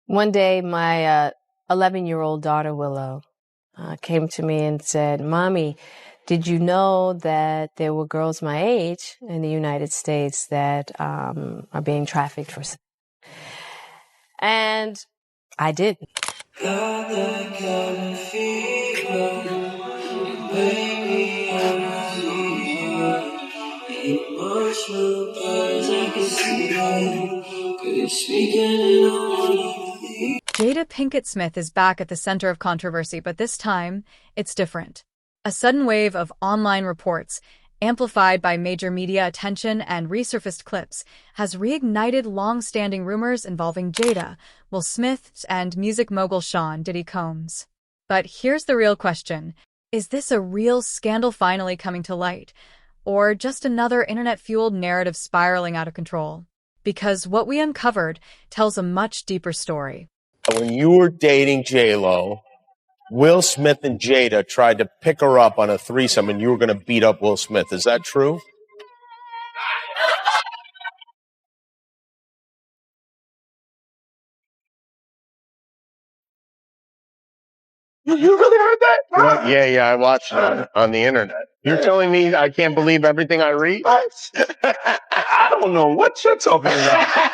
One day, my 11-year-old daughter, Willow, came to me and said, "Mommy, did you know that there were girls my age in the United States that are being trafficked for sex?" And I didn't. Jada Pinkett Smith is back at the center of controversy, but this time, it's different. A sudden wave of online reports, amplified by major media attention and resurfaced clips, has reignited long-standing rumors involving Jada, Will Smith, and music mogul Sean Diddy Combs. But here's the real question. Is this a real scandal finally coming to light, or just another internet-fueled narrative spiraling out of control? Because what we uncovered tells a much deeper story. When you were dating J-Lo, Will Smith and Jada tried to pick her up on a threesome and you were going to beat up Will Smith. Is that true? You really heard that? What? Yeah, I watched it on the internet. You're telling me I can't believe everything I read? I don't know what you're talking about.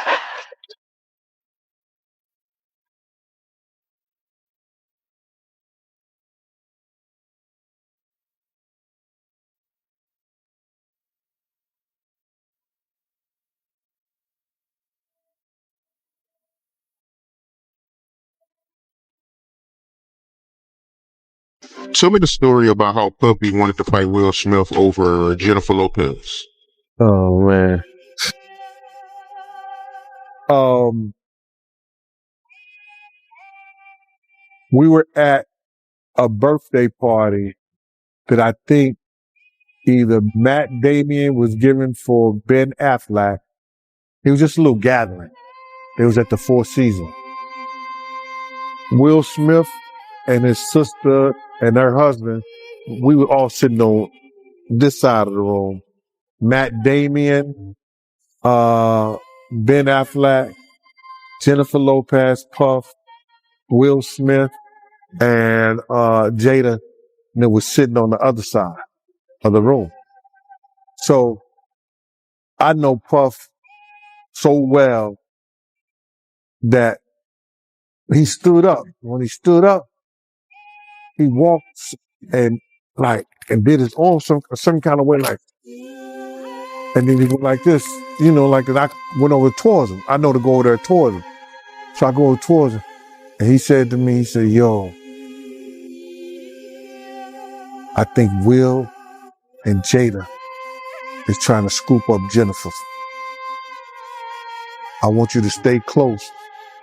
Tell me the story about how Puffy wanted to fight Will Smith over Jennifer Lopez. Oh man. We were at a birthday party that I think either Matt Damien was giving for Ben Affleck. It was just a little gathering. It was at the Four Seasons. Will Smith and his sister and her husband, we were all sitting on this side of the room. Matt Damien, Ben Affleck, Jennifer Lopez, Puff, Will Smith, and Jada, and it was sitting on the other side of the room. So I know Puff so well that he stood up. When he stood up, he walked and did his arm some kind of way, like, and then he went like this, like that. I went over towards him. I know to go over there towards him. So I go over towards him, and he said to me, he said, "Yo, I think Will and Jada is trying to scoop up Jennifer. I want you to stay close,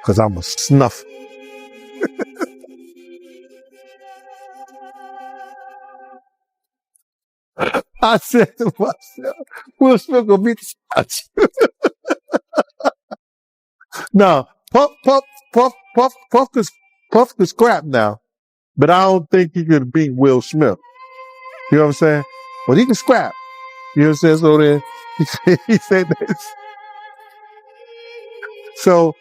because I'm a snuff." I said to myself, Will Smith gonna beat the shots. Now, Puff could scrap now, but I don't think he could beat Will Smith. You know what I'm saying? But he can scrap. You know what I'm saying? So then he said this. So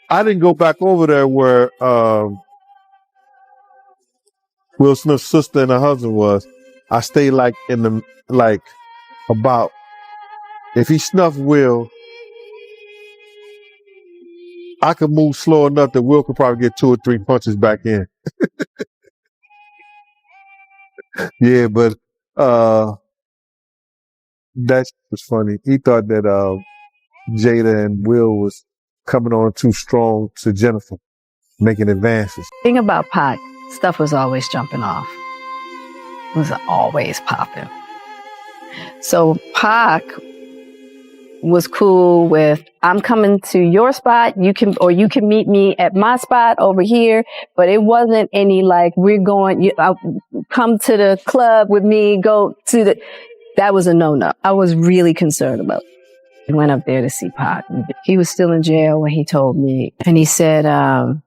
I didn't go back over there where Will Smith's sister and her husband was. I stayed about, if he snuffed Will, I could move slow enough that Will could probably get 2 or 3 punches back in. Yeah, but that was funny. He thought that Jada and Will was coming on too strong to Jennifer, making advances. The thing about Pac, stuff was always jumping off. It was always popping. So Pac was cool with, I'm coming to your spot, you can meet me at my spot over here, but it wasn't any like, come to the club with me, that was a no-no. I was really concerned about it. I went up there to see Pac. He was still in jail when he told me, and he said that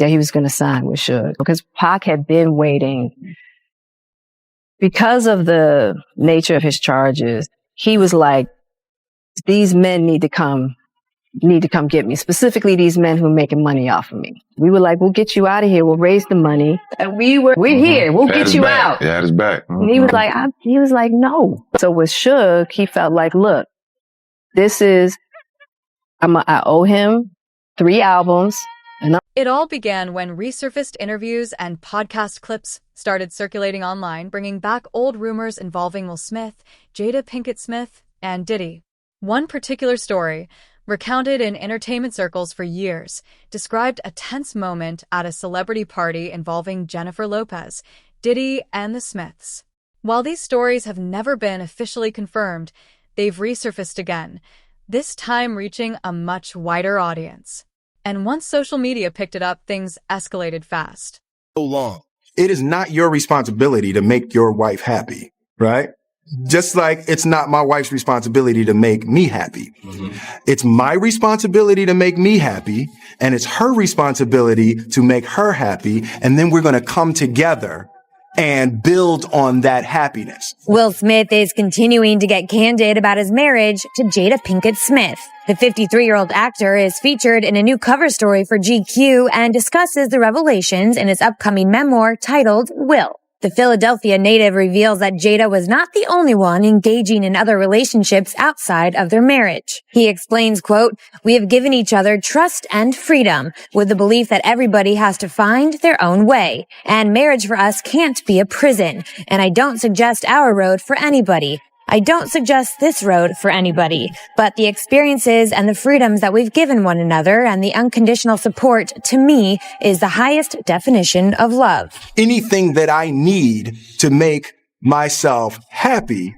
he was going to sign with Suge, because Pac had been waiting. Because of the nature of his charges, he was like, these men need to come need to come get me, specifically these men who are making money off of me. We were like, we'll get you out of here. We'll raise the money. And we're here. We'll get you out. Yeah, it's back. And he was like, no. So with Suge, he felt like, look, this is, I owe him 3 albums. It all began when resurfaced interviews and podcast clips started circulating online, bringing back old rumors involving Will Smith, Jada Pinkett Smith, and Diddy. One particular story, recounted in entertainment circles for years, described a tense moment at a celebrity party involving Jennifer Lopez, Diddy, and the Smiths. While these stories have never been officially confirmed, they've resurfaced again, this time reaching a much wider audience. And once social media picked it up, things escalated fast. So long. It is not your responsibility to make your wife happy, right? Just like it's not my wife's responsibility to make me happy. Mm-hmm. It's my responsibility to make me happy, and it's her responsibility to make her happy, and then we're going to come together and build on that happiness. Will Smith is continuing to get candid about his marriage to Jada Pinkett Smith. The 53-year-old actor is featured in a new cover story for GQ and discusses the revelations in his upcoming memoir titled Will. The Philadelphia native reveals that Jada was not the only one engaging in other relationships outside of their marriage. He explains, quote, "We have given each other trust and freedom with the belief that everybody has to find their own way. And marriage for us can't be a prison. And I don't suggest our road for anybody. I don't suggest this road for anybody, but the experiences and the freedoms that we've given one another and the unconditional support, to me, is the highest definition of love." Anything that I need to make myself happy,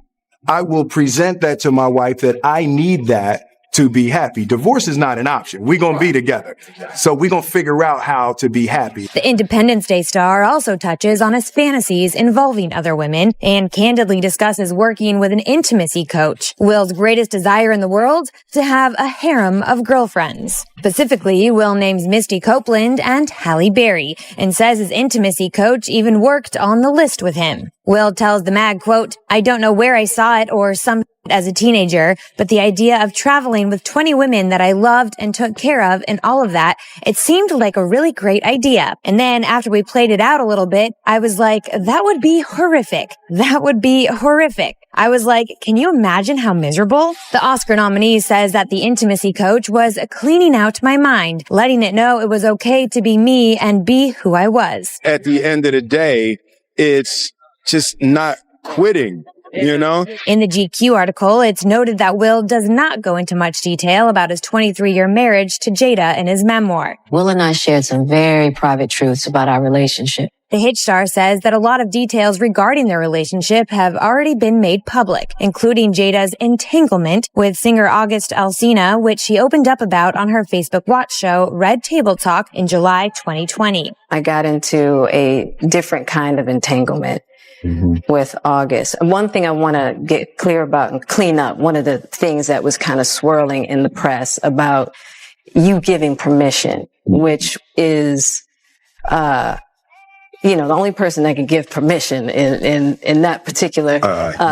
I will present that to my wife that I need that to be happy. Divorce is not an option. We're going to be together. So we're going to figure out how to be happy. The Independence Day star also touches on his fantasies involving other women and candidly discusses working with an intimacy coach. Will's greatest desire in the world? To have a harem of girlfriends. Specifically, Will names Misty Copeland and Halle Berry and says his intimacy coach even worked on the list with him. Will tells the mag, quote, "I don't know where I saw it or some as a teenager, but the idea of traveling with 20 women that I loved and took care of and all of that, it seemed like a really great idea. And then after we played it out a little bit, I was like, that would be horrific. That would be horrific. I was like, can you imagine how miserable?" The Oscar nominee says that the intimacy coach was cleaning out my mind, letting it know it was okay to be me and be who I was. At the end of the day, it's just not quitting, you know? In the GQ article, it's noted that Will does not go into much detail about his 23-year marriage to Jada in his memoir. Will and I shared some very private truths about our relationship. The hit star says that a lot of details regarding their relationship have already been made public, including Jada's entanglement with singer August Alsina, which she opened up about on her Facebook Watch show, Red Table Talk, in July 2020. I got into a different kind of entanglement with August. One thing I want to get clear about and clean up, one of the things that was kind of swirling in the press about you giving permission, which is, the only person that can give permission in that particular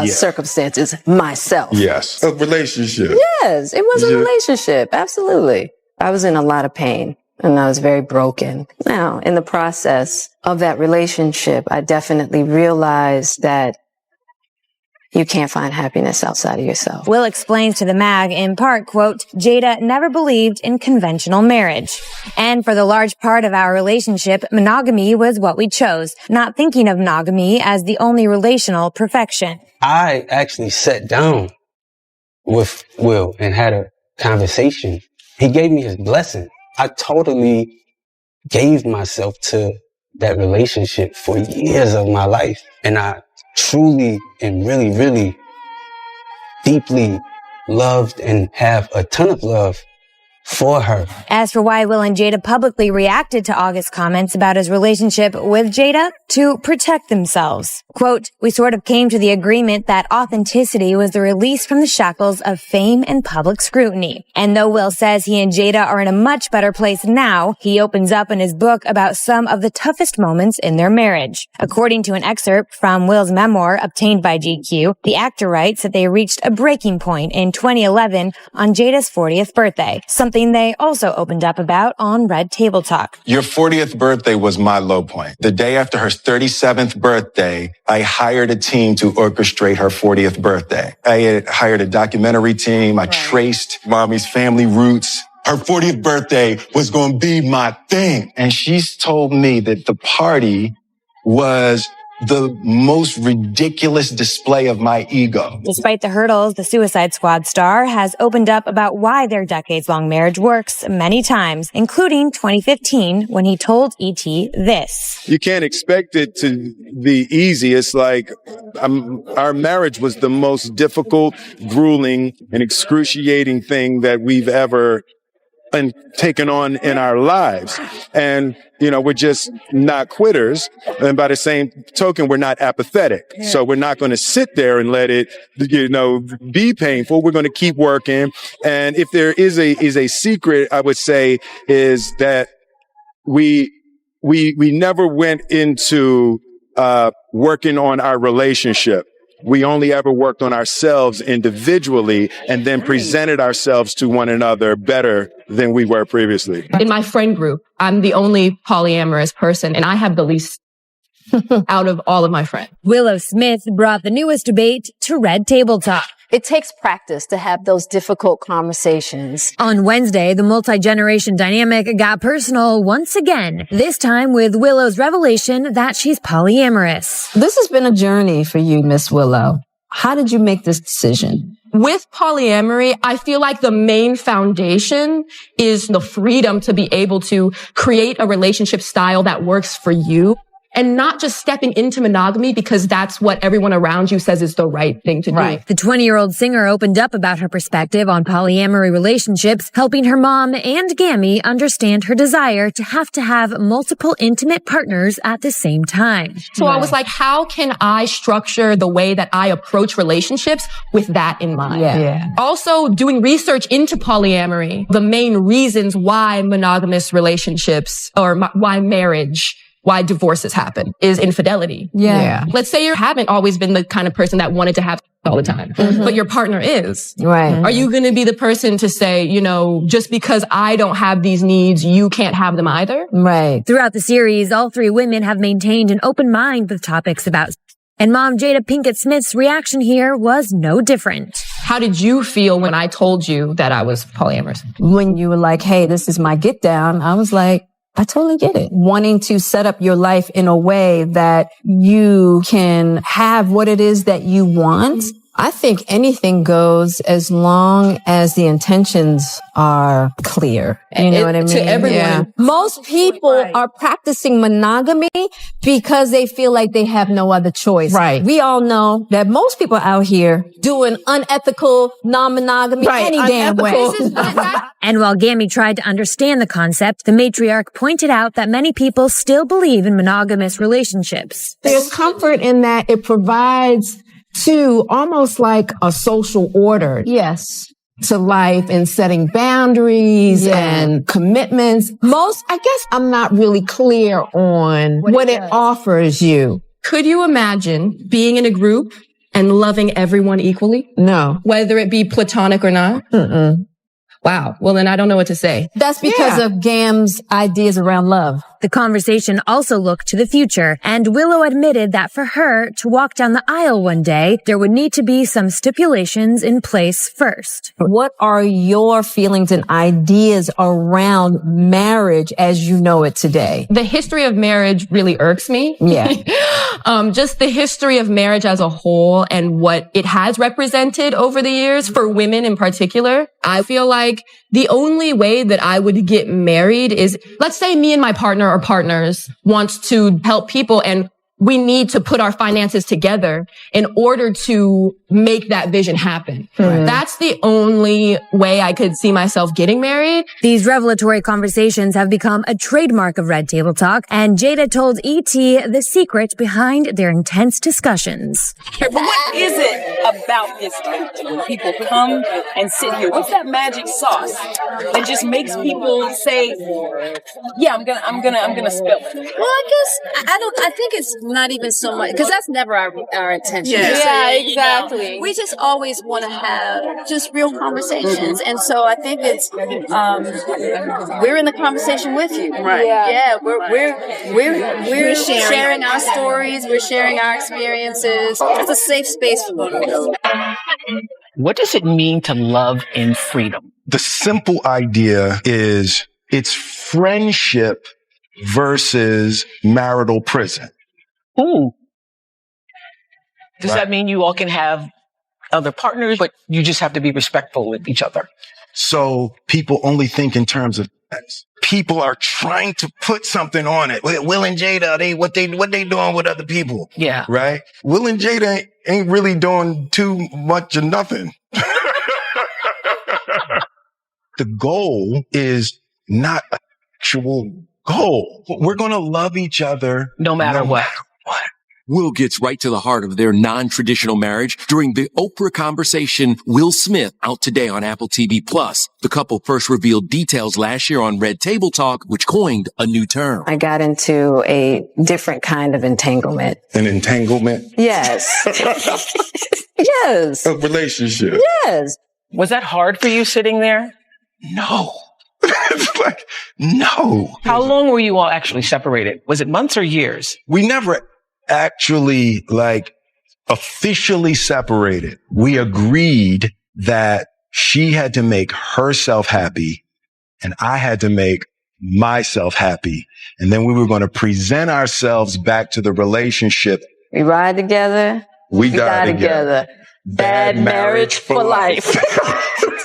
circumstance is myself. Yes. A relationship. Yes, it was a relationship. Absolutely. I was in a lot of pain. And I was very broken. Now, in the process of that relationship, I definitely realized that you can't find happiness outside of yourself. Will explains to the mag, in part, quote, "Jada never believed in conventional marriage. And for the large part of our relationship, monogamy was what we chose, not thinking of monogamy as the only relational perfection." I actually sat down with Will and had a conversation. He gave me his blessing. I totally gave myself to that relationship for years of my life. And I truly and really, really deeply loved and have a ton of love for her. As for why Will and Jada publicly reacted to August's comments about his relationship with Jada, to protect themselves. Quote, "We sort of came to the agreement that authenticity was the release from the shackles of fame and public scrutiny. And though Will says he and Jada are in a much better place now, he opens up in his book about some of the toughest moments in their marriage." According to an excerpt from Will's memoir obtained by GQ, the actor writes that they reached a breaking point in 2011 on Jada's 40th birthday, something something they also opened up about on Red Table Talk. Your 40th birthday was my low point. The day after her 37th birthday, I hired a team to orchestrate her 40th birthday. I had hired a documentary team. I traced mommy's family roots. Her 40th birthday was going to be my thing. And she's told me that the party was the most ridiculous display of my ego. Despite the hurdles, the Suicide Squad star has opened up about why their decades-long marriage works many times, including 2015 when he told E.T. this. You can't expect it to be easy. It's like our marriage was the most difficult, grueling, and excruciating thing that we've ever taken on in our lives. And, we're just not quitters. And by the same token, we're not apathetic. So we're not going to sit there and let it, be painful. We're going to keep working. And if there is a secret, I would say, is that we never went into, working on our relationship. We only ever worked on ourselves individually and then presented ourselves to one another better than we were previously. In my friend group, I'm the only polyamorous person, and I have the least out of all of my friends. Willow Smith brought the newest debate to Red Table Talk. It takes practice to have those difficult conversations. On Wednesday, the multi-generation dynamic got personal once again, this time with Willow's revelation that she's polyamorous. This has been a journey for you, Miss Willow. How did you make this decision? With polyamory, I feel like the main foundation is the freedom to be able to create a relationship style that works for you. And not just stepping into monogamy because that's what everyone around you says is the right thing to do. The 20-year-old singer opened up about her perspective on polyamory relationships, helping her mom and Gammy understand her desire to have multiple intimate partners at the same time. So I was like, how can I structure the way that I approach relationships with that in mind? Also, doing research into polyamory, the main reasons why monogamous relationships or why marriage, why divorces happen is infidelity. Let's say you haven't always been the kind of person that wanted to have all the time, but your partner is. Are you going to be the person to say, just because I don't have these needs, you can't have them either? Throughout the series, all three women have maintained an open mind with topics about, and mom Jada Pinkett Smith's reaction here was no different. How did you feel when I told you that I was polyamorous? When you were like, hey, this is my get down, I was like, I totally get it. Wanting to set up your life in a way that you can have what it is that you want. I think anything goes as long as the intentions are clear. You know what I mean? To everyone. Most people are practicing monogamy because they feel like they have no other choice. We all know that most people out here doing unethical non-monogamy any damn way. And while Gammy tried to understand the concept, the matriarch pointed out that many people still believe in monogamous relationships. There's comfort in that it provides to almost like a social order. To life and setting boundaries and commitments. I guess I'm not really clear on what it offers you. Could you imagine being in a group and loving everyone equally? No. Whether it be platonic or not? Wow. Well, then I don't know what to say. That's because of Gam's ideas around love. The conversation also looked to the future, and Willow admitted that for her to walk down the aisle one day, there would need to be some stipulations in place first. What are your feelings and ideas around marriage as you know it today? The history of marriage really irks me. Just the history of marriage as a whole and what it has represented over the years for women in particular. I feel like the only way that I would get married is, let's say me and my partner or partners want to help people and we need to put our finances together in order to make that vision happen. That's the only way I could see myself getting married. These revelatory conversations have become a trademark of Red Table Talk, and Jada told E.T. the secret behind their intense discussions. But what is it about this when people come and sit here? What's that magic sauce that just makes people say, "Yeah, I'm gonna spill it"? Well, I think it's not even so much, because that's never our intention. Yeah, exactly. We just always want to have just real conversations. And so I think it's, we're in the conversation with you. Right. Yeah, we're sharing our stories, we're sharing our experiences. It's a safe space for both of us. What does it mean to love in freedom? The simple idea is it's friendship versus marital prison. Ooh. Does that mean you all can have other partners, but you just have to be respectful with each other? So people only think in terms of sex. People are trying to put something on it. Will and Jada, what they doing with other people? Yeah. Right? Will and Jada ain't really doing too much of nothing. The goal is not an actual goal. We're going to love each other no matter what. Will gets right to the heart of their non-traditional marriage during the Oprah conversation Will Smith, out today on Apple TV+. The couple first revealed details last year on Red Table Talk, which coined a new term. I got into a different kind of entanglement. An entanglement? Yes. Yes. A relationship? Yes. Was that hard for you sitting there? No. It's like, no. How long were you all actually separated? Was it months or years? We never actually officially separated. We agreed that she had to make herself happy and I had to make myself happy. And then we were going to present ourselves back to the relationship. We ride together. We die together. Bad marriage for life.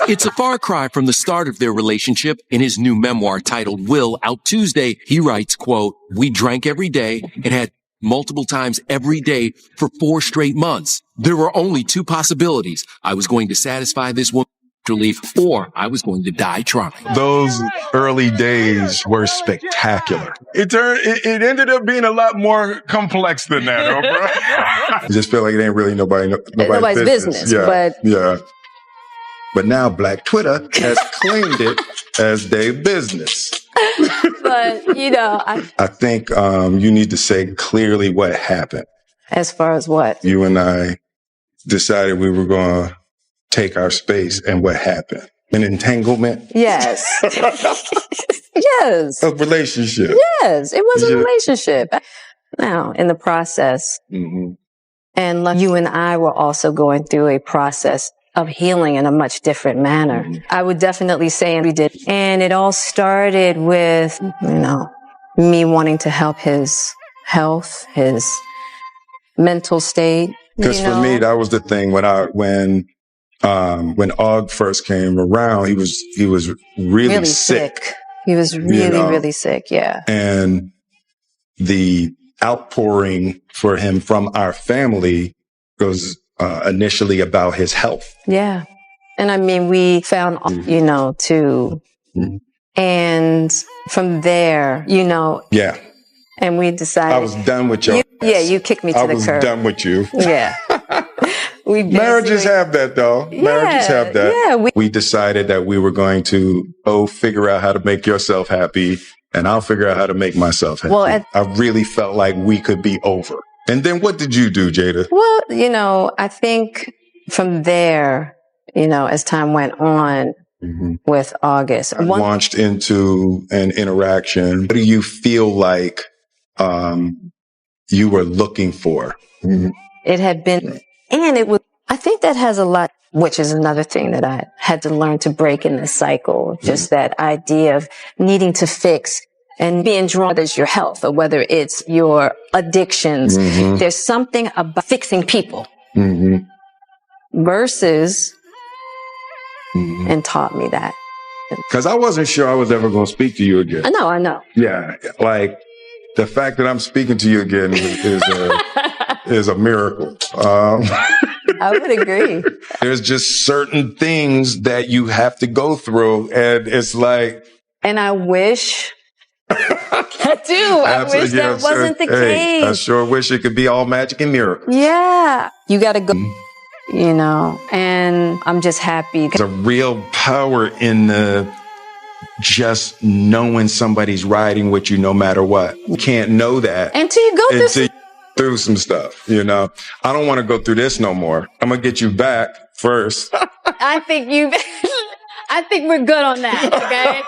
It's a far cry from the start of their relationship. In his new memoir titled Will, out Tuesday, he writes, quote, "We drank every day and had multiple times every day for 4 straight months. There were only 2 possibilities. I was going to satisfy this woman or I was going to die trying." Those early days were spectacular. It ended up being a lot more complex than that, bro. I just feel like it ain't really nobody's business. Yeah. But now Black Twitter has claimed it as their business. But, I think you need to say clearly what happened. As far as what? You and I decided we were going to take our space, and what happened? An entanglement? Yes. Yes. A relationship? Yes, it was a relationship. Now, in the process, and you and I were also going through a process of healing in a much different manner. I would definitely say we did. And it all started with, me wanting to help his health, his mental state. Because for me, that was the thing when Og first came around, he was really sick. He was really sick. Yeah. And the outpouring for him from our family was initially about his health. Yeah. And we found, and from there, Yeah. And we decided. I was done with you. You kicked me to the curb. I was done with you. Yeah. Marriages have that, though. Marriages have that. Yeah. We decided that we were going to figure out how to make yourself happy, and I'll figure out how to make myself happy. Well, I really felt like we could be over. And then what did you do, Jada? Well, I think from there, as time went on with August. I launched into an interaction. What do you feel like you were looking for? It had been, and it was, I think that has a lot, which is another thing that I had to learn to break in this cycle. Just that idea of needing to fix and being drawn as your health, or whether it's your addictions. There's something about fixing people versus, and taught me that. Because I wasn't sure I was ever going to speak to you again. I know. Yeah. Like the fact that I'm speaking to you again is a miracle. I would agree. There's just certain things that you have to go through, and it's like. And I wish. I do. I wish that wasn't the case. I sure wish it could be all magic and miracles. Yeah. You got to go, and I'm just happy. There's a real power in the just knowing somebody's riding with you no matter what. You can't know that until you go through through some stuff, I don't want to go through this no more. I'm going to get you back first. I think we're good on that, okay?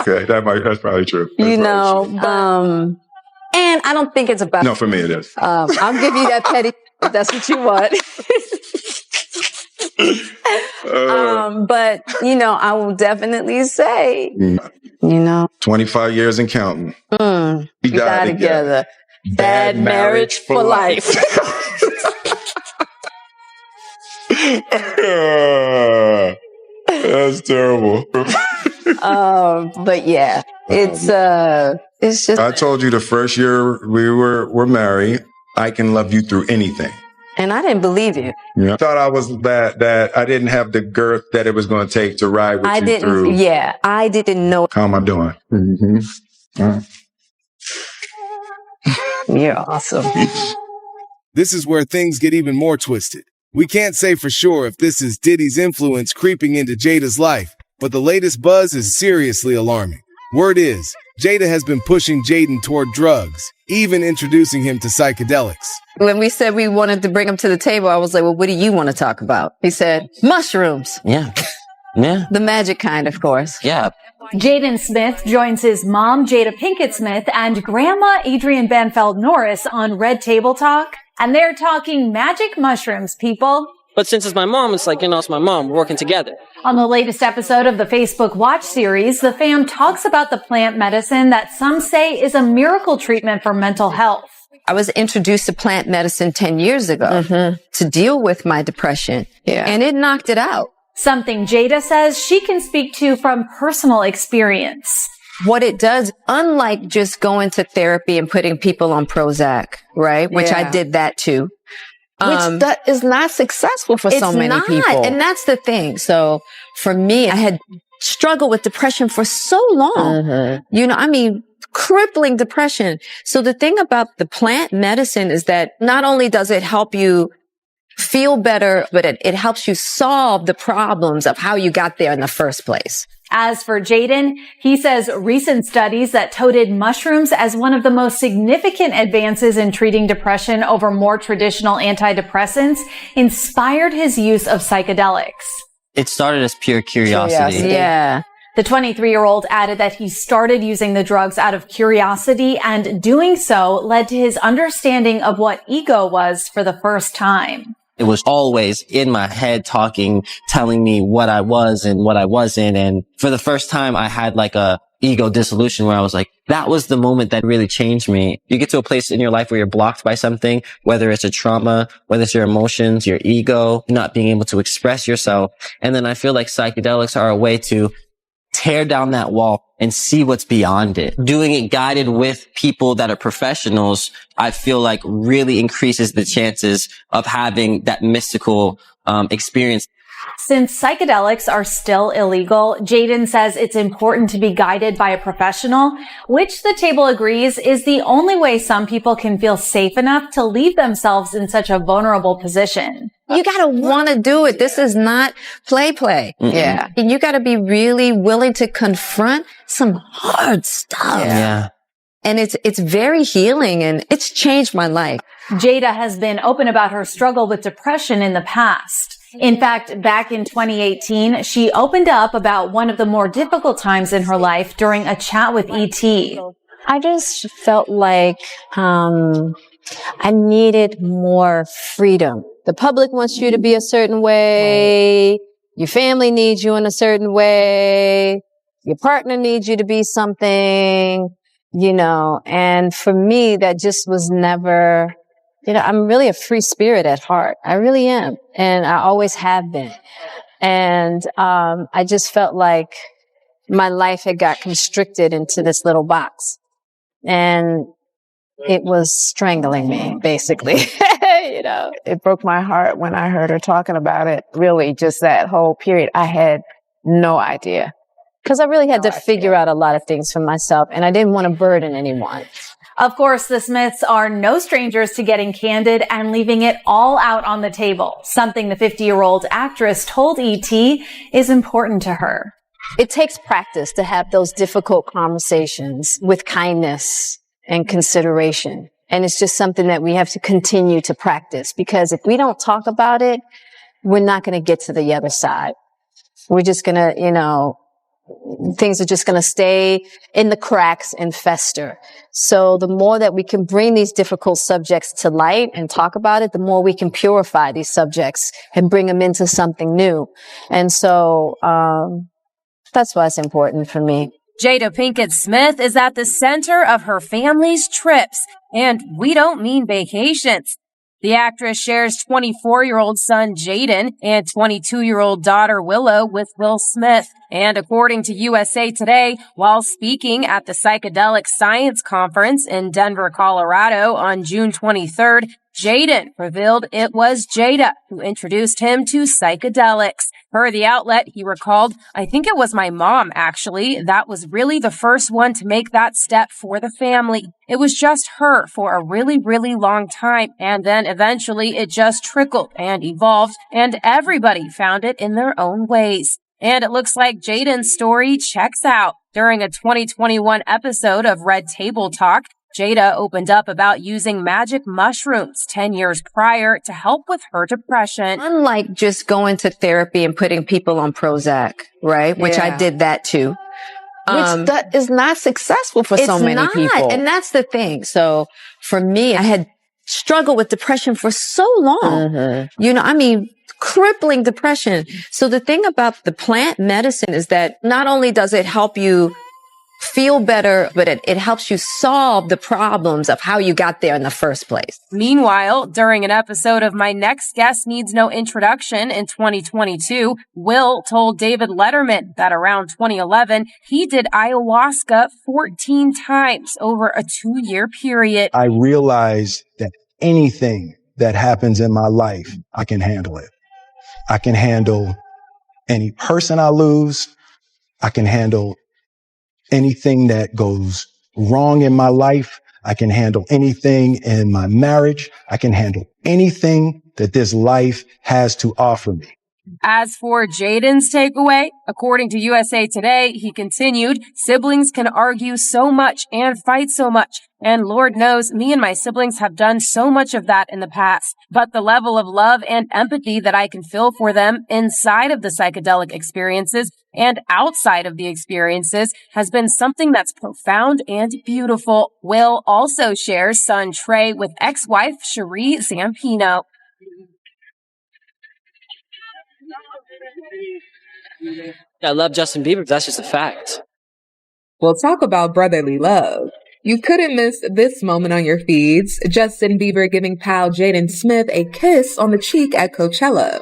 Okay, that's probably true. And I don't think it's about... No, for me it is. I'll give you that petty if that's what you want. But, I will definitely say, 25 years and counting. We die together. Bad marriage for life. That's terrible. But yeah, it's just... I told you the first year we were married, I can love you through anything. And I didn't believe you. Yeah. I thought I was that I didn't have the girth that it was going to take to ride with you through. Yeah, I didn't know. How am I doing? Mm-hmm. You're awesome. This is where things get even more twisted. We can't say for sure if this is Diddy's influence creeping into Jada's life, but the latest buzz is seriously alarming. Word is, Jada has been pushing Jaden toward drugs, even introducing him to psychedelics. When we said we wanted to bring him to the table, I was like, well, what do you want to talk about? He said, mushrooms. Yeah. The magic kind, of course. Yeah. Jaden Smith joins his mom, Jada Pinkett Smith, and grandma, Adrienne Banfeld Norris, on Red Table Talk. And they're talking magic mushrooms, people. But since it's my mom, it's like, it's my mom. We're working together. On the latest episode of the Facebook Watch series, the fam talks about the plant medicine that some say is a miracle treatment for mental health. I was introduced to plant medicine 10 years ago to deal with my depression. Yeah. And it knocked it out. Something Jada says she can speak to from personal experience. What it does, unlike just going to therapy and putting people on Prozac, right? Which I did that too. Which that is not successful for so many people. And that's the thing. So for me, I had struggled with depression for so long. Crippling depression. So the thing about the plant medicine is that not only does it help you feel better, but it helps you solve the problems of how you got there in the first place. As for Jaden, he says recent studies that touted mushrooms as one of the most significant advances in treating depression over more traditional antidepressants inspired his use of psychedelics. It started as pure curiosity. Yeah. The 23-year-old added that he started using the drugs out of curiosity, and doing so led to his understanding of what ego was for the first time. It was always in my head telling me what I was and what I wasn't. And for the first time, I had like a ego dissolution where I was like, that was the moment that really changed me. You get to a place in your life where you're blocked by something, whether it's a trauma, whether it's your emotions, your ego, not being able to express yourself. And then I feel like psychedelics are a way to tear down that wall and see what's beyond it. Doing it guided with people that are professionals, I feel like really increases the chances of having that mystical experience. Since psychedelics are still illegal, Jaden says it's important to be guided by a professional, which the table agrees is the only way some people can feel safe enough to leave themselves in such a vulnerable position. You gotta want to do it. This is not play. Yeah. And you gotta be really willing to confront some hard stuff. Yeah. And it's very healing, and it's changed my life. Jada has been open about her struggle with depression in the past. In fact, back in 2018, she opened up about one of the more difficult times in her life during a chat with E.T. I just felt like I needed more freedom. The public wants you to be a certain way. Your family needs you in a certain way. Your partner needs you to be something, and for me, that just was never, I'm really a free spirit at heart. I really am. And I always have been. And, I just felt like my life had got constricted into this little box, and it was strangling me, basically. It broke my heart when I heard her talking about it. Really, just that whole period, I had no idea. Because I really had to figure out a lot of things for myself, and I didn't want to burden anyone. Of course, the Smiths are no strangers to getting candid and leaving it all out on the table, something the 50-year-old actress told E.T. is important to her. It takes practice to have those difficult conversations with kindness and consideration. And it's just something that we have to continue to practice, because if we don't talk about it, we're not going to get to the other side. We're just going to, things are just going to stay in the cracks and fester. So the more that we can bring these difficult subjects to light and talk about it, the more we can purify these subjects and bring them into something new. And so, that's why it's important for me. Jada Pinkett Smith is at the center of her family's trips, and we don't mean vacations. The actress shares 24-year-old son Jaden and 22-year-old daughter Willow with Will Smith. And according to USA Today, while speaking at the Psychedelic Science Conference in Denver, Colorado on June 23rd, Jaden revealed it was Jada who introduced him to psychedelics. Per the outlet, he recalled, "I think it was my mom, actually. That was really the first one to make that step for the family. It was just her for a really, really long time. And then eventually it just trickled and evolved, and everybody found it in their own ways." And it looks like Jaden's story checks out. During a 2021 episode of Red Table Talk, Jada opened up about using magic mushrooms 10 years prior to help with her depression. Unlike just going to therapy and putting people on Prozac, right? Which I did that too. Which that is not successful for so many people. And that's the thing. So for me, I had struggled with depression for so long. Crippling depression. So the thing about the plant medicine is that not only does it help you feel better, but it helps you solve the problems of how you got there in the first place. Meanwhile, during an episode of My Next Guest Needs No Introduction in 2022, Will told David Letterman that around 2011, he did ayahuasca 14 times over a 2-year period. I realized that anything that happens in my life, I can handle it. I can handle any person I lose. I can handle anything that goes wrong in my life. I can handle anything in my marriage. I can handle anything that this life has to offer me. As for Jaden's takeaway, according to USA Today, he continued, "Siblings can argue so much and fight so much. And Lord knows, me and my siblings have done so much of that in the past. But the level of love and empathy that I can feel for them inside of the psychedelic experiences and outside of the experiences has been something that's profound and beautiful." Will also shares son Trey with ex-wife Cherie Zampino. I love Justin Bieber. That's just a fact. Well, talk about brotherly love. You couldn't miss this moment on your feeds. Justin Bieber giving pal Jaden Smith a kiss on the cheek at Coachella.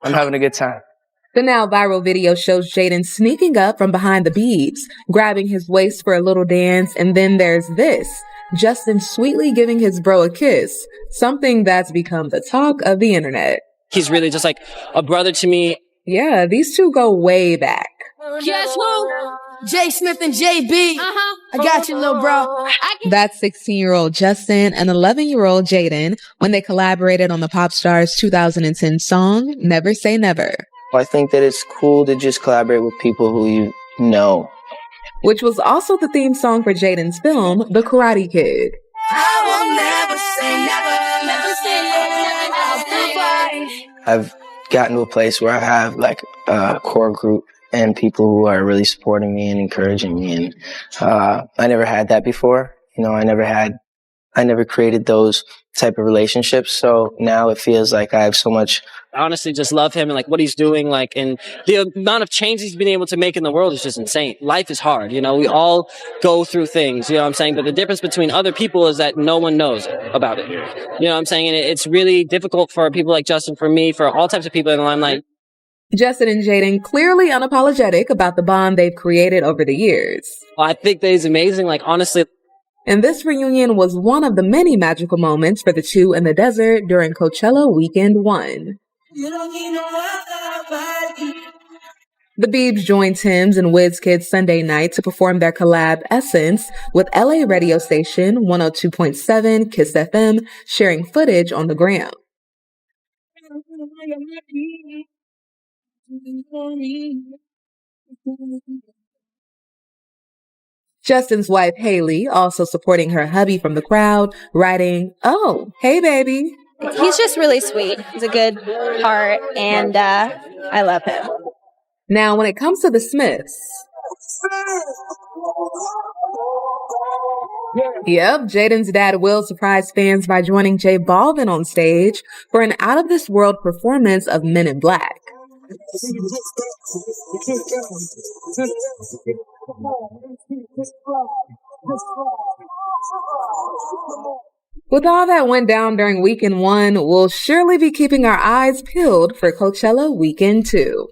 I'm having a good time. The now viral video shows Jaden sneaking up from behind the Biebs, grabbing his waist for a little dance, and then there's this. Justin sweetly giving his bro a kiss, something that's become the talk of the internet. He's really just like a brother to me. Yeah, these two go way back. Guess who? J Smith and JB. I got you, little bro. That's 16-year-old Justin and 11-year-old Jaden when they collaborated on the pop star's 2010 song, Never Say Never. I think that it's cool to just collaborate with people who you know. Which was also the theme song for Jaden's film, The Karate Kid. I will never say never, never say never. I've gotten to a place where I have like a core group and people who are really supporting me and encouraging me. And I never had that before. I never created those type of relationships. So now it feels like I have so much. I honestly just love him and like what he's doing, like, and the amount of change he's been able to make in the world is just insane. Life is hard. We all go through things, what I'm saying? But the difference between other people is that no one knows about it. What I'm saying? And it's really difficult for people like Justin, for me, for all types of people in the limelight. Justin and Jaden clearly unapologetic about the bond they've created over the years. Well, I think that he's amazing. Like, honestly. And this reunion was one of the many magical moments for the two in the desert during Coachella Weekend 1. The Biebs joined Tim's and WizKid's Sunday night to perform their collab Essence with LA radio station 102.7 Kiss FM, sharing footage on the gram. Justin's wife, Haley, also supporting her hubby from the crowd, writing, "Oh, hey, baby." He's just really sweet. He's a good heart, and I love him. Now, when it comes to the Smiths, yep, Jaden's dad Will surprised fans by joining J Balvin on stage for an out-of-this-world performance of Men in Black. With all that went down during weekend 1, we'll surely be keeping our eyes peeled for Coachella weekend 2.